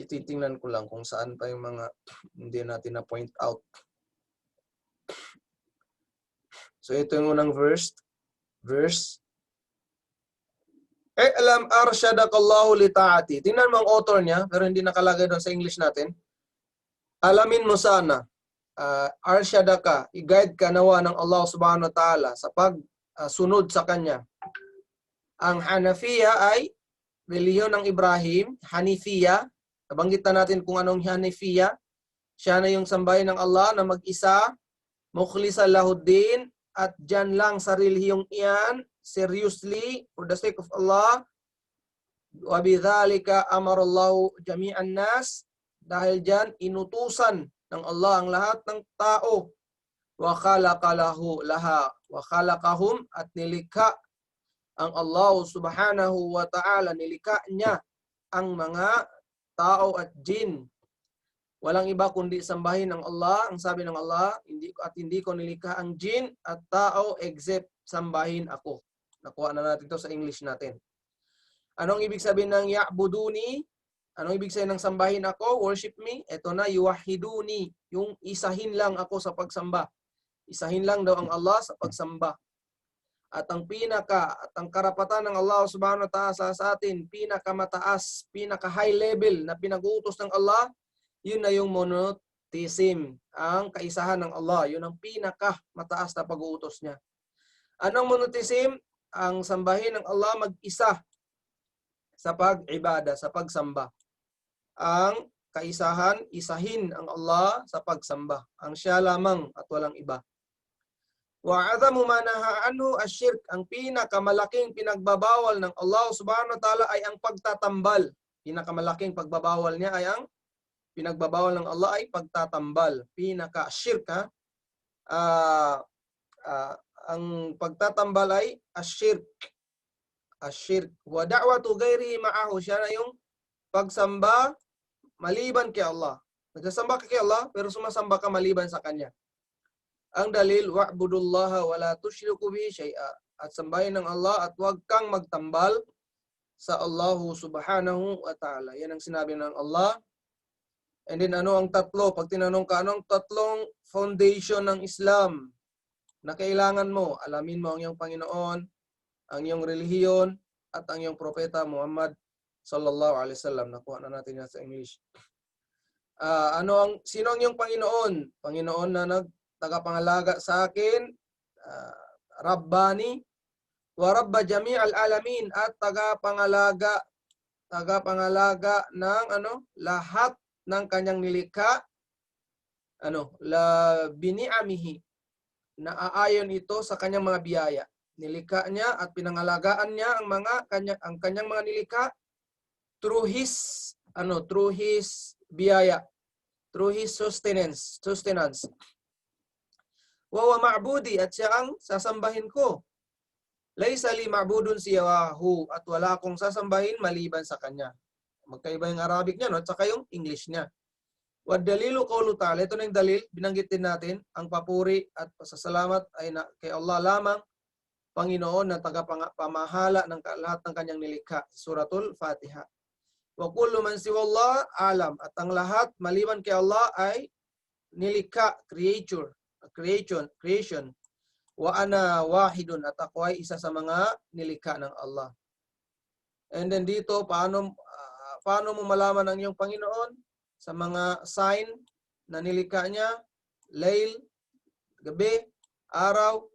Titingnan ko lang kung saan pa yung mga hindi natin na point out. So ito yung unang verse. Alam arsyadakallahu li ta'ati. Tingnan mo ang author niya, pero hindi nakalagay doon sa English natin. Alamin mo sana, arsyadaka, i-guide ka nawa ng Allah subhanahu wa ta'ala sa pagsunod sa kanya. Ang Hanafiya ay relihiyon ng Ibrahim, Hanifiya. Nabanggit na natin kung anong Hanifiya. Siya na yung sambahin ng Allah na mag-isa, mukhlisan lahuddin, at dyan lang sa relihiyong iyan, seriously, for the sake of Allah, wa bidhalika amarallahu jami'an nas, dahil dyan inutusan ng Allah ang lahat ng tao, wa khalaqa wa khalaqahum, at nilikha ang Allah subhanahu wa ta'ala, nilikha niya ang mga tao at jin. Walang iba kundi sambahin ng Allah. Ang sabi ng Allah, hindi ko nilikha ang jin at tao except sambahin ako. Nakuha na natin ito sa English natin. Anong ibig sabihin ng ya'buduni? Anong ibig sabihin ng sambahin ako? Worship me? Ito na, yuwahiduni. Yung isahin lang ako sa pagsamba. Isahin lang daw ang Allah sa pagsamba. At ang karapatan ng Allah subhanahu wa ta'ala sa atin, pinakamataas, pinaka-high level na pinag-uutos ng Allah, yun na yung monotheism, ang kaisahan ng Allah. Yun ang pinaka-mataas na pag-uutos niya. Anong monotheism? Ang sambahin ng Allah mag-isa sa pag-ibada, sa pagsamba. Ang kaisahan, isahin ang Allah sa pagsamba. Ang siya lamang at walang iba. Wa'adhamu ma nahaa anhu asyirk, ang pinakamalaking pinagbabawal ng Allah subhanahu wa ta'ala ay ang pagtatambal. Pinakamalaking pagbabawal niya ay ang pinagbabawal ng Allah ay pagtatambal. Pinaka-shirk, ang pagtatambal ay asyirk. Asyirk. Wa da'watu ghairihi ma'ahu, siya na yung pagsamba maliban kay Allah. Nagsasamba ka kay Allah, pero sumasamba ka maliban sa Kanya. Ang dalil, wa'budullaha wa la tusyriku bihi syai'a. At sambahin ng Allah at huwag kang magtambal sa Allah subhanahu wa ta'ala. Yan ang sinabi ng Allah. And then ano ang tatlo? Pag tinanong ka, anong tatlong foundation ng Islam na kailangan mo? Alamin mo ang iyong Panginoon, ang iyong relihiyon, at ang iyong propeta Muhammad sallallahu alaihi wasallam. Nakuha na natin yan sa English. Sino ang iyong Panginoon? Panginoon na nagtagapangalaga sa akin, Rabbani, wa Rabba Jami'al Alamin, at tagapangalaga ng lahat ng kanyang nilikha, la bini'amihi, na aayon ito sa kanyang mga biyaya. Nilikha niya at pinangalagaan niya ang kanyang mga nilikha through his biyaya, through his sustenance. Wa ma'budi, at siya ang sasambahin ko. Laysa li ma'budun siwahu, at wala akong sasambahin maliban sa kanya. Magkaiba yung Arabic niya, no? At saka yung English niya. Wa dalilu qawlu ta'ala, ito na yung dalil, binanggit din natin, ang papuri at pasasalamat ay kay Allah lamang, Panginoon na tagapamahala ng lahat ng kanyang nilikha. Suratul Fatiha. Wa kullu man siwallah alam, at ang lahat maliban kay Allah ay nilikha, creation. Wa ana wahidun, at ako ay isa sa mga nilikha ng Allah. And then dito, paano mo malaman ang iyong Panginoon? Sa mga sign na nilikha niya, layl, gabi, araw,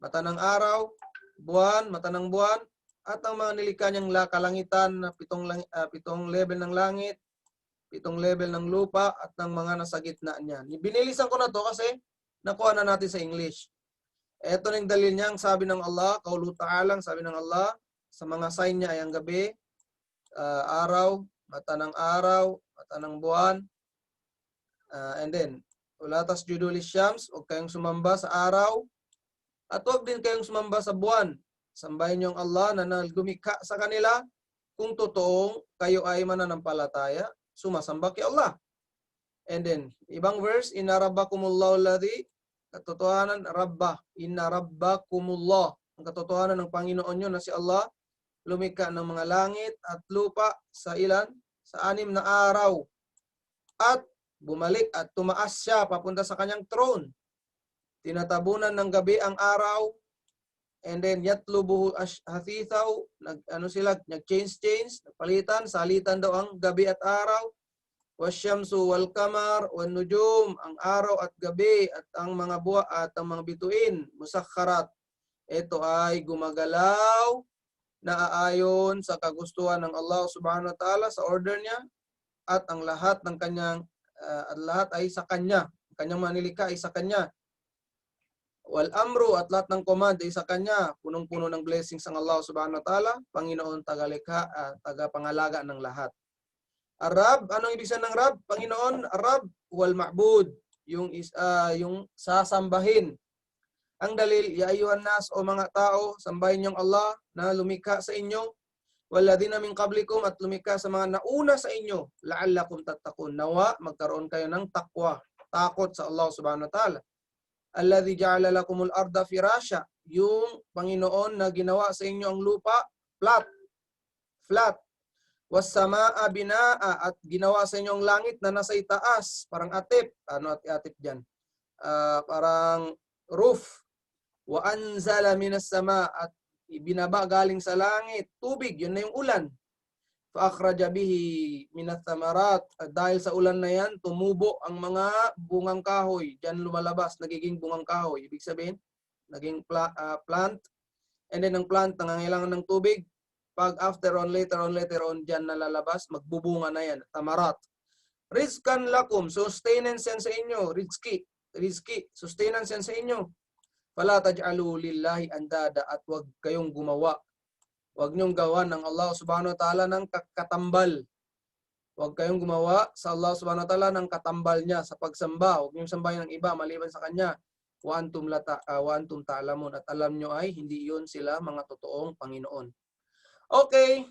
mata ng araw, buwan, mata ng buwan, at ang mga nilikha niyang kalangitan na pitong level ng langit, 7 level ng lupa, at ng mga nasa gitna niya. Binilisan ko na to kasi nakuha na natin sa English. Ito na yung dalil niya, ang sabi ng Allah, kaulu ta'ala, sabi ng Allah, sa mga sign niya ay ang gabi, araw, mata ng buwan, and then, wala tasjudu lisyams, huwag kayong sumamba sa araw, at huwag din kayong sumamba sa buwan. Sambahin niyo ang Allah na nagdumikha sa kanila, kung totoong kayo ay mananampalataya, sumasamba kay Allah. And then, ibang verse, inna rabbakumullahu alladhi, katotohanan, inna rabbakumullah, ang katotohanan ng Panginoon nyo na si Allah, lumikha ng mga langit at lupa sa ilan? Sa 6 na araw. At bumalik at tumaas siya papunta sa kanyang throne. Tinatabunan ng gabi ang araw, and then yatlubuhu hasithaw, nag-change, palitan, salitan daw ang gabi at araw. Wasyamsu wal kamar wan nujum, ang araw at gabi at ang mga buwan at ang mga bituin, musakharat. Ito ay gumagalaw na aayon sa kagustuhan ng Allah subhanahu wa ta'ala, sa order niya, at ang lahat ng kanyang lahat ay sa kanya. Ang kanyang manilikha ay sa kanya. Wal amru, at lahat ng command ay sa kanya. Punong-puno ng blessings ang Allah subhanahu wa ta'ala, Panginoon tagalikha at tagapangalaga ng lahat. Arab, anong ibig sabihin ng Rab? Panginoon, Arab wal ma'bud. yung sasambahin. Ang dalil, ya ayyuhan nas, o mga tao, sambahin niyong Allah na lumikha sa inyo, walladhina min qablikum, at lumikha sa mga nauna sa inyo, la'allakum tattaqun. Nawa magkaroon kayo ng takwa, takot sa Allah subhanahu wa ta'ala. Alladhi ja'ala lakumul arda firasya, yung Panginoon na ginawa sa inyo ang lupa flat. Was samaa binaa, at ginawa sa inyo ang langit na nasa itaas, parang atip. Ano atip diyan? Parang roof. Wa anzala minas sama, at ibinaba galing sa langit tubig, yun na yung ulan. Fa akhraja bihi minat thamarat, at dahil sa ulan na yan tumubo ang mga bungang kahoy, diyan lumalabas, nagiging bungang kahoy. Ibig sabihin naging plant, and then ang plant nangangailangan ng tubig. Pag later on diyan nalalabas, magbubunga na yan, tamarat. Rizkan lakum, sustenance yan sa inyo, rizki, sustenance yan sa inyo. Fala taj'alu lillahi andada, at wag kayong gumawa. Wag niyong gawan ng Allah subhanahu wa ta'ala ng katambal. Wag kayong gumawa sa Allah subhanahu wa ta'ala ng katambal niya sa pagsamba. Wag niyong sambahin ng iba maliban sa kanya. Wa antum ta'lamun, at alam niyo ay hindi yun sila mga totoong Panginoon. Okay.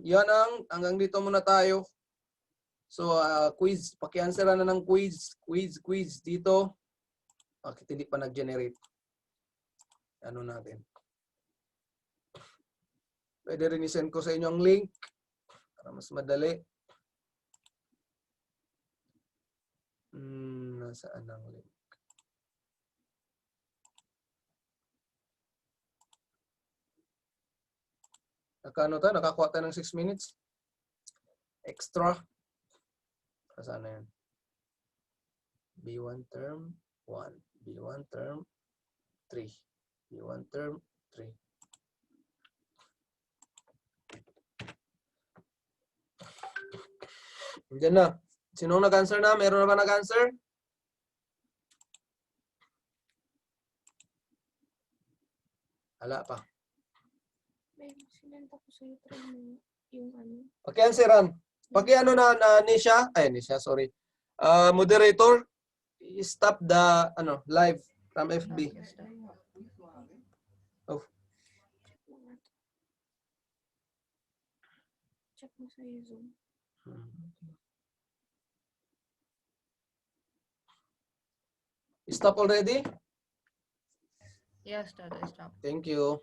Yan hanggang dito muna tayo. So, quiz. Paki-answeran na ng quiz dito. Bakit hindi pa nag-generate? Ano natin? Pwede rin i-send ko sa inyo ang link para mas madali. Nasaan ang link? Nakakuha tayo ng 6 minutes. Extra. Saan na yan? B1 term 1. B1 term 3. B1 term 3. Diyan na. Sinong nag-answer na? Meron na ba nag-answer? Wala pa. Sinenta ko sa'yo yung ano. Paki-answeran. Paki-ano na Nisha? Nisha, sorry. Moderator, stop the live from FB. Oh. Check mo sa Zoom. Stop already? Yes, Dad, I stopped. Thank you.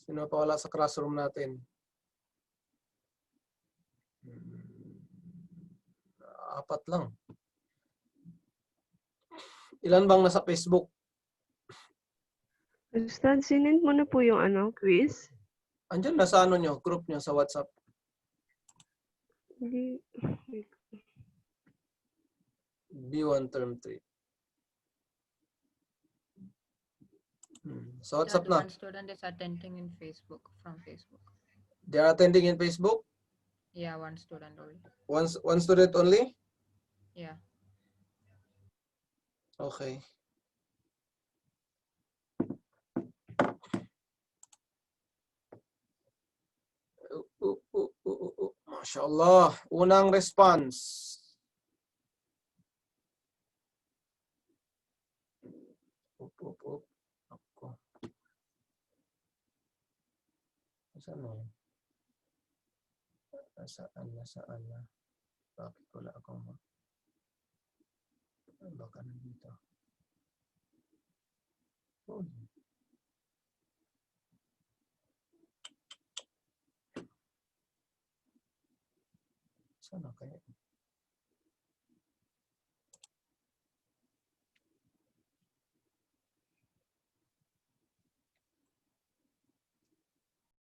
Sino pa wala sa classroom natin? Apat lang. Ilan bang nasa Facebook? Ustad, sinend mo na po yung quiz? Andiyan na sa nyo, group nyo sa WhatsApp. Hindi. B1 term 3. So WhatsApp na. One student is attending in Facebook, from Facebook. They are attending in Facebook? Yeah, one student only. One student only? Yeah. Okay. Masya Allah. Unang response. Ako. Saan na yun? Nasaan na? Bakit wala akong baka nandito. Oh. Okay. Sana kaya.